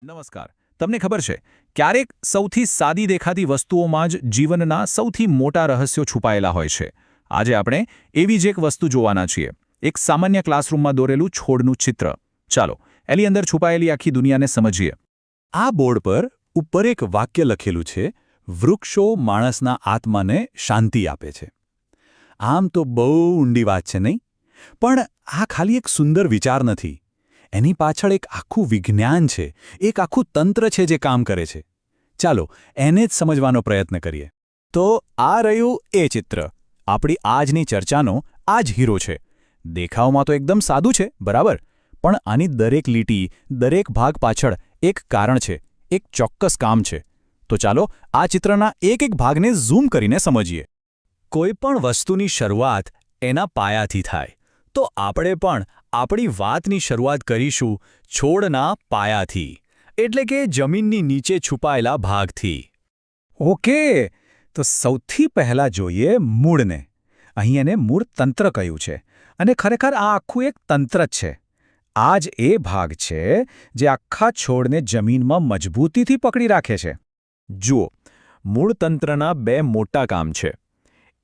નમસ્કાર. તમને ખબર છે, ક્યારેક સૌથી સાદી દેખાતી વસ્તુઓમાં જ જીવનના સૌથી મોટા રહસ્યો છુપાયેલા હોય છે. આજે આપણે એવી જ એક વસ્તુ જોવાના છીએ. એક સામાન્ય ક્લાસરૂમમાં દોરેલું છોડનું ચિત્ર. ચાલો, એની અંદર છુપાયેલી આખી દુનિયાને સમજીએ. આ બોર્ડ પર ઉપર એક વાક્ય લખેલું છે, વૃક્ષો માણસના આત્માને શાંતિ આપે છે. આમ તો બહુ ઊંડી વાત છે નહીં? પણ આ ખાલી એક સુંદર વિચાર નથી. એની પાછળ એક આખું વિજ્ઞાન છે, એક આખું તંત્ર છે જે કામ કરે છે. ચાલો એને જ સમજવાનો પ્રયત્ન કરીએ. તો આ રહ્યું એ ચિત્ર. આપણી આજની ચર્ચાનો આ જ હીરો છે. દેખાવમાં તો એકદમ સાદું છે, બરાબર? પણ આની દરેક લીટી, દરેક ભાગ પાછળ એક કારણ છે, એક ચોક્કસ કામ છે. તો ચાલો આ ચિત્રના એક એક ભાગને ઝૂમ કરીને સમજીએ. કોઈ પણ વસ્તુની શરૂઆત એના પાયાથી થાય. તો આપણે પણ આપણી વાતની શરૂઆત કરીશું છોડના પાયાથી, એટલે કે જમીનની નીચે છુપાયેલા ભાગથી. ઓકે, તો સૌથી પહેલા જોઈએ મૂળને. અહીં એને મૂળ તંત્ર કહ્યું છે, અને ખરેખર આ આખું એક તંત્ર જ છે. આ જ એ ભાગ છે જે આખા છોડને જમીનમાં મજબૂતીથી પકડી રાખે છે. જુઓ, મૂળતંત્રના બે મોટા કામ છે.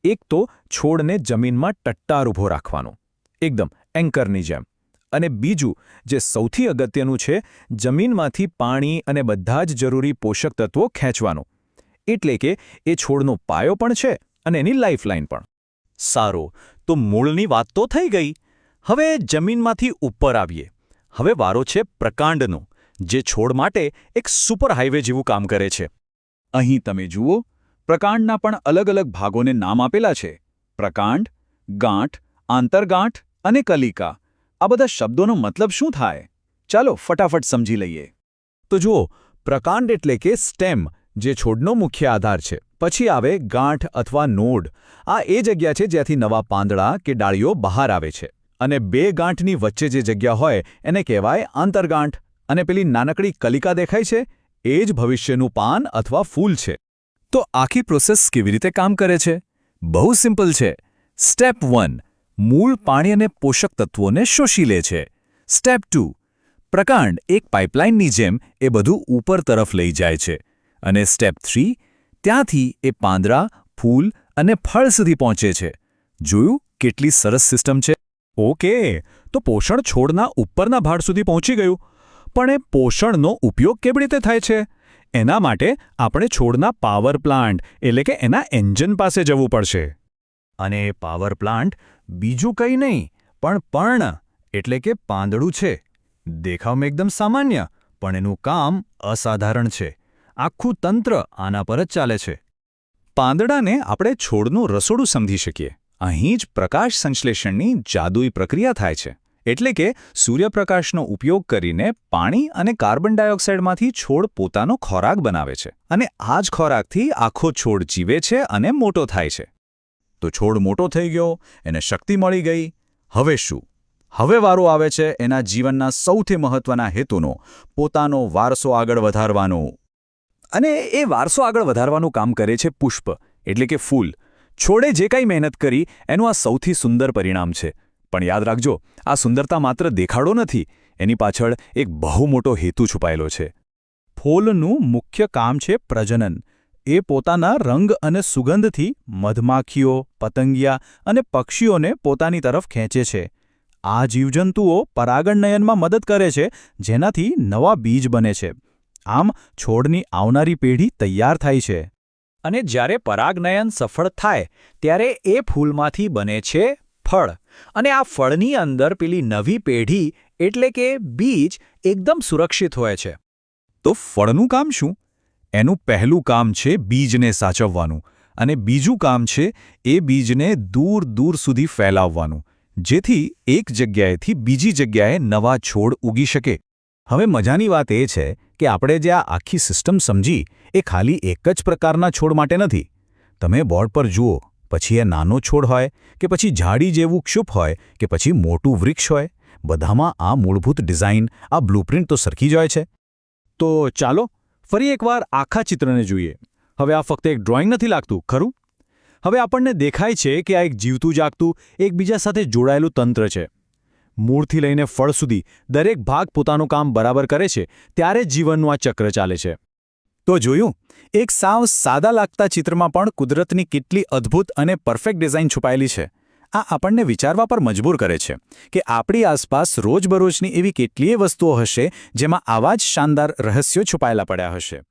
એક તો છોડને જમીનમાં ટટ્ટાર ઊભો રાખવાનો, એકદમ એન્કરની જેમ. અને બીજું, જે સૌથી અગત્યનું છે, જમીનમાંથી પાણી અને બધા જ જરૂરી પોષક તત્વો ખેંચવાનું. એટલે કે એ છોડનો પાયો પણ છે અને એની લાઇફલાઇન પણ. સારું, તો મૂળની વાત તો થઈ ગઈ. હવે જમીનમાંથી ઉપર આવીએ. હવે વારો છે પ્રકાંડનો, જે છોડ માટે એક સુપર હાઇવે જેવું કામ કરે છે. અહીં તમે જુઓ, પ્રકાંડના પણ અલગ અલગ ભાગોને નામ આપેલા છે. પ્રકાંડ, ગાંઠ, આંતરગાંઠ અને કલિકા. આ બધા શબ્દોનો મતલબ શું થાય? ચાલો ફટાફટ સમજી લઈએ. તો જુઓ, પ્રકાંડ એટલે કે સ્ટેમ, જે છોડનો મુખ્ય આધાર છે. પછી આવે ગાંઠ અથવા નોડ. આ એ જગ્યા છે જ્યાંથી નવા પાંદડા કે ડાળીઓ બહાર આવે છે. અને બે ગાંઠની વચ્ચે જે જગ્યા હોય એને કહેવાય આંતરગાંઠ. અને પેલી નાનકડી કલિકા દેખાય છે, એ જ ભવિષ્યનું પાન અથવા ફૂલ છે. તો આખી પ્રોસેસ કેવી રીતે કામ કરે છે? બહુ સિમ્પલ છે. સ્ટેપ 1, મૂળ પાણી અને પોષક તત્વોને શોષી લે છે. સ્ટેપ 2, પ્રકાંડ એક પાઇપલાઇનની જેમ એ બધું ઉપર તરફ લઈ જાય છે. અને સ્ટેપ 3, ત્યાંથી એ પાંદડા, ફૂલ અને ફળ સુધી પહોંચે છે. જોયું કેટલી સરસ સિસ્ટમ છે? ઓકે, તો પોષણ છોડના ઉપરના ભાગ સુધી પહોંચી ગયું. પણ એ પોષણનો ઉપયોગ કેવી રીતે થાય છે? એના માટે આપણે છોડના પાવર પ્લાન્ટ, એટલે કે એના એન્જિન પાસે જવું પડશે. અને પાવર પ્લાન્ટ બીજું કંઈ નહીં, પણ પર્ણ, એટલે કે પાંદડું છે. દેખાવમાં એકદમ સામાન્ય, પણ એનું કામ અસાધારણ છે. આખું તંત્ર આના પર જ ચાલે છે. પાંદડાને આપણે છોડનું રસોડું સમજી શકીએ. અહીં જ પ્રકાશ સંશ્લેષણની જાદુઈ પ્રક્રિયા થાય છે. એટલે કે સૂર્યપ્રકાશનો ઉપયોગ કરીને પાણી અને કાર્બન ડાયોક્સાઇડમાંથી છોડ પોતાનો ખોરાક બનાવે છે. અને આ જ ખોરાકથી આખો છોડ જીવે છે અને મોટો થાય છે. તો છોડ મોટો થઈ ગયો, એને શક્તિ મળી ગઈ. હવે શું? હવે વારો આવે છે એના જીવનના સૌથી મહત્વના હેતુનો, પોતાનો વારસો આગળ વધારવાનો. અને એ વારસો આગળ વધારવાનું કામ કરે છે પુષ્પ, એટલે કે ફૂલ. છોડે જે કાંઈ મહેનત કરી એનું આ સૌથી સુંદર પરિણામ છે. પણ યાદ રાખજો, આ સુંદરતા માત્ર દેખાડો નથી, એની પાછળ એક બહુ મોટો હેતુ છુપાયેલો છે. ફૂલનું મુખ્ય કામ છે પ્રજનન. એ પોતાના રંગ અને સુગંધથી મધમાખીઓ, પતંગિયા અને પક્ષીઓને પોતાની તરફ ખેંચે છે. આ જીવજંતુઓ પરાગણનયનમાં મદદ કરે છે, જેનાથી નવા બીજ બને છે. આમ છોડની આવનારી પેઢી તૈયાર થાય છે. અને જ્યારે પરાગનયન સફળ થાય, ત્યારે એ ફૂલમાંથી બને છે ફળ. અને આ ફળની અંદર પેલી નવી પેઢી, એટલે કે બીજ, એકદમ સુરક્ષિત હોય છે. તો ફળનું કામ શું? એનું પહેલું કામ છે બીજને સાચવવાનું, અને બીજું કામ છે એ બીજને દૂર દૂર સુધી ફેલાવવાનું, જેથી એક જગ્યાએથી બીજી જગ્યાએ નવા છોડ ઉગી શકે. હવે મજાની વાત એ છે કે આપણે જે આ આખી સિસ્ટમ સમજી, એ ખાલી એક જ પ્રકારના છોડ માટે નથી. તમે બોર્ડ પર જુઓ, પછી એ નાનો છોડ હોય કે પછી ઝાડી જેવું ક્ષુપ હોય કે પછી મોટું વૃક્ષ હોય, બધામાં આ મૂળભૂત ડિઝાઇન, આ બ્લુપ્રિન્ટ તો સરખી જ હોય છે. તો ચાલો ફરી એકવાર આખા ચિત્રને જોઈએ. હવે આ ફક્ત એક ડ્રોઈંગ નથી લાગતું, ખરું? હવે આપણને દેખાય છે કે આ એક જીવતું જાગતું, એકબીજા સાથે જોડાયેલું તંત્ર છે. મૂળથી લઈને ફળ સુધી દરેક ભાગ પોતાનું કામ બરાબર કરે છે ત્યારે જ જીવનનું આ ચક્ર ચાલે છે. તો જોયું, એક સાવ સાદા લાગતા ચિત્રમાં પણ કુદરતની કેટલી અદ્ભુત અને પરફેક્ટ ડિઝાઇન છુપાયેલી છે. આ આપણને વિચારવા પર મજબૂર કરે છે કે આપણી આસપાસ રોજબરોજની એવી કેટલીય વસ્તુઓ હશે જેમાં આવા જ શાનદાર રહસ્યો છુપાયેલા પડ્યા હશે.